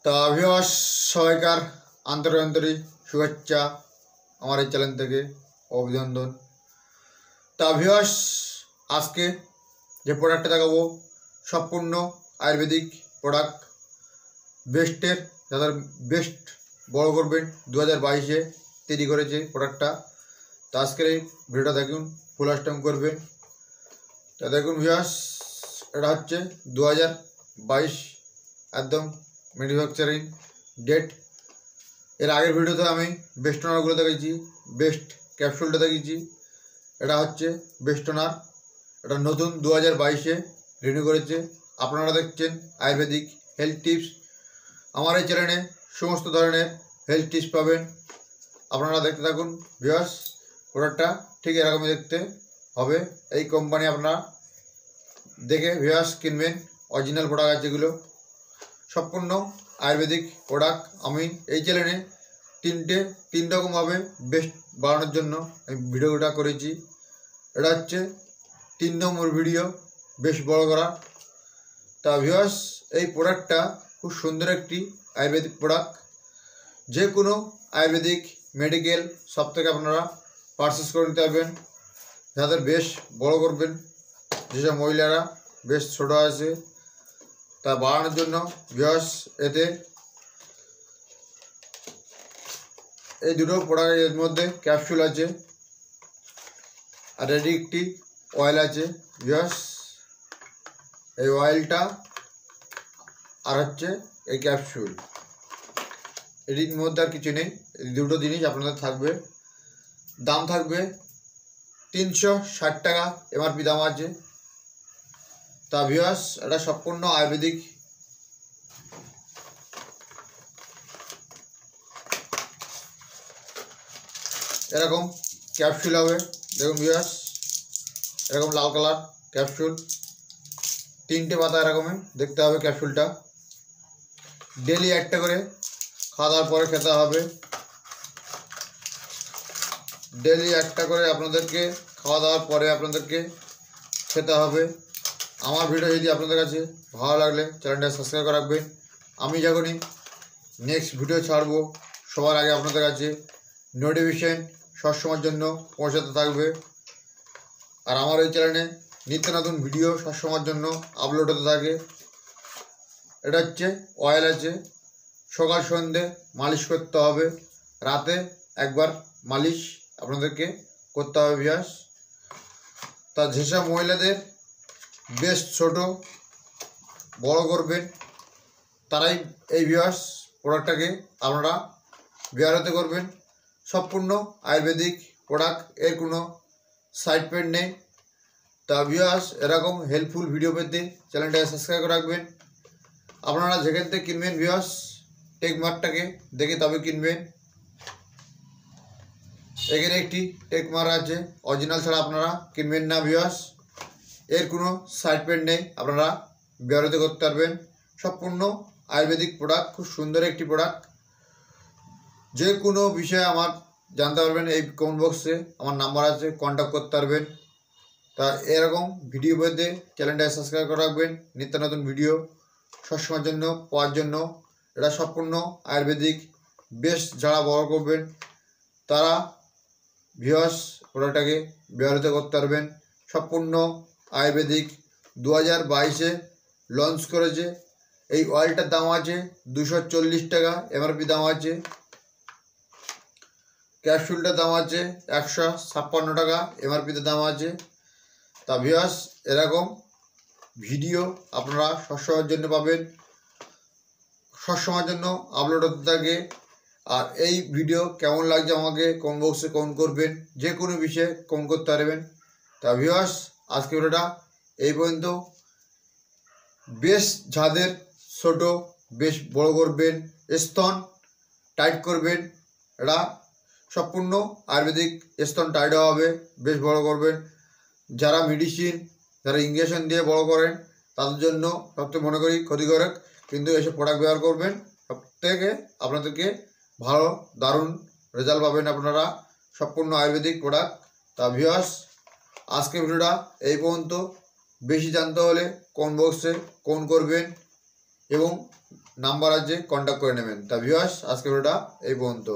তা ভিউয়ার্স সবাইকার আন্তরিক শুভেচ্ছা আমার এই চ্যানেল থেকে অভিনন্দন। তা ভিউয়ার্স আজকে যে প্রোডাক্টটা দেখাবো সম্পূর্ণ আয়ুর্বেদিক প্রোডাক্ট, বেস্টের যাদের বেস্ট বড় করবেন 2022-এ তৈরি করেছে প্রোডাক্টটা। তা আজকের এই ভিডিওটা দেখুন, ফুল স্টপ করবেন। তা দেখুন ভিউয়ার্স, এটা হচ্ছে 2022 একদম ম্যানুফ্যাকচারিং ডেট। এর আগের ভিডিওতে আমি বেস্ট ওনারগুলো দেখিয়েছি, বেস্ট ক্যাপসুলটা দেখিয়েছি। এটা হচ্ছে বেস্ট ওনার, এটা নতুন 2022-এ রিনিউ করেছে। আপনারা দেখছেন আয়ুর্বেদিক হেলথ টিপস। আমার এই চ্যানেলে সমস্ত ধরনের হেলথ টিপস পাবেন, আপনারা দেখতে থাকুন। ভিউয়ার্স প্রোডাক্টটা ঠিক এরকমই দেখতে হবে। এই কোম্পানি আপনারা দেখে ভিউয়ার্স কিনবেন, অরিজিনাল প্রোডাক্ট আছে এগুলো, সম্পূর্ণ আয়ুর্বেদিক প্রোডাক্ট। আমি এই চ্যানেলে তিন রকমভাবে বেস্ট বানানোর জন্য আমি ভিডিওটা করেছি। এটা হচ্ছে 3 নম্বর ভিডিও, বেশ বড় করা। তা ভিউয়ার্স এই প্রোডাক্টটা খুব সুন্দর একটি আয়ুর্বেদিক প্রোডাক্ট। যে কোনো আয়ুর্বেদিক মেডিকেল সব থেকে আপনারা পারচেস করে নিতে পারবেন, যাদের বেশ বড় করবেন, যেসব মহিলারা বেশ ছোটো আছে তা বাড়ানোর জন্য। ভিউয়ার্স এতে এই দুটো প্রোডাক্টের মধ্যে ক্যাপসুল আছে আর এটি একটি অয়েল আছে। ভিউয়ার্স এই অয়েলটা আর হচ্ছে এই ক্যাপসুল, এটির মধ্যে আর কিছু নেই। এই দুটো জিনিস আপনাদের থাকবে। দাম থাকবে 360 টাকা এমআরপি দাম আছে। তা ভিউয়ার্স এটা সম্পূর্ণ আয়ুর্বেদিক এরকম ক্যাপসুল হবে। দেখুন ভিউয়ার্স এরকম লাল কালার ক্যাপসুল, 3টে পাতা এরকমই দেখতে হবে ক্যাপসুলটা। ডেলি একটা করে খাওয়া দাওয়ার পরে খেতে হবে, ডেলি একটা করে আপনাদেরকে খাওয়া দাওয়ার পরে আপনাদেরকে খেতে হবে। আমার ভিডিও যদি আপনাদের কাছে ভালো লাগলে চ্যানেলটা সাবস্ক্রাইব করে রাখবেন। আমি যখনই নেক্সট ভিডিও ছাড়বো সবার আগে আপনাদের কাছে নোটিফিকেশন সবসময়ের জন্য পৌঁছাতে থাকবে। আর আমার এই চ্যানেলে নিত্য নতুন ভিডিও সবসময়ের জন্য আপলোড হতে থাকে। এটা হচ্ছে অয়েল আছে, সকাল সন্ধ্যে মালিশ করতে হবে, রাতে একবার মালিশ আপনাদেরকে করতে হবে ভিউয়ার্স। তা যেসব মহিলাদের বেশ ছোট বড় করবেন তারাই এই ভিউয়ার্স প্রোডাক্টটাকে আপনারা ব্যবহার করবেন। সম্পূর্ণ আয়ুর্বেদিক প্রোডাক্ট, এর কোনো সাইড ইফেক্ট নেই। তা ভিউয়ার্স এরকম হেল্পফুল ভিডিও পেতে চ্যানেলটাকে সাবস্ক্রাইব করে রাখবেন। আপনারা যেখান থেকে কিনবেন ভিউয়ার্স টেক মার্কটাকে দেখে তবে কিনবেন। এখানে একটি টেক মার্ক আছে, অরিজিনাল ছাড়া আপনারা কিনবেন না ভিউয়ার্স। এর কোনো সাইড ইফেক্ট নেই, আপনারা ব্যবহার করতে পারবেন। সম্পূর্ণ আয়ুর্বেদিক প্রোডাক্ট, খুব সুন্দর একটি প্রোডাক্ট। যে কোনো বিষয়ে আমার জানতে পারবেন, এই কমেন্ট বক্সে আমার নাম্বার আছে, কন্ট্যাক্ট করতে পারবেন। তা এরকম ভিডিও পেতে চ্যানেলটা সাবস্ক্রাইব করে রাখবেন, নিত্য নতুন ভিডিও সবসময়ের জন্য পাওয়ার জন্য। এটা সম্পূর্ণ আয়ুর্বেদিক, বেশ যারা বড় করবেন তারা ভিউয়ার্স প্রোডাক্টটাকে ব্যবহৃত করতে পারবেন। সম্পূর্ণ আয়ুর্বেদিক 2022-এ লঞ্চ করেছে। এই অয়েলটার দাম আছে 240 টাকা এমআরপি দাম আছে। ক্যাপসুলটার দাম আছে 156 টাকা এমআরপিতে দাম আছে। তা ভিউয়ার্স এরকম ভিডিও আপনারা সবসময়ের জন্য পাবেন, সবসময়ের জন্য আপলোড হতে থাকে। আর এই ভিডিও কেমন লাগছে আমাকে কমেন্ট বক্সে কমেন্ট করবেন, যে কোনো বিষয়ে কমেন্ট করতে পারবেন। তা ভিউয়ার্স আজকে ভিডিওটা এই পর্যন্ত। বেশ যাদের ছোট বেশ বড় করবেন, স্তন টাইট করবেন, এটা সম্পূর্ণ আয়ুর্বেদিক স্তন টাইট হবে, বেশ বড় করবেন। যারা মেডিসিন, যারা ইঞ্জেকশন দিয়ে বড় করেন তাদের জন্য সবথেকে মনে করি ক্ষতিকারক, কিন্তু এসব প্রোডাক্ট ব্যবহার করবেন, সব থেকে আপনাদেরকে ভালো দারুণ রেজাল্ট পাবেন আপনারা। সম্পূর্ণ আয়ুর্বেদিক প্রোডাক্ট। তা ভিউয়ার্স আজকে ভিডিওটা এই পর্যন্ত। বেশি জানতে হলে কমেন্ট বক্সে কমেন্ট করবেন এবং নাম্বার আছে, কন্ট্যাক্ট করে নেবেন। তা ভিউয়ার্স, আজকে ভিডিওটা এই পর্যন্ত।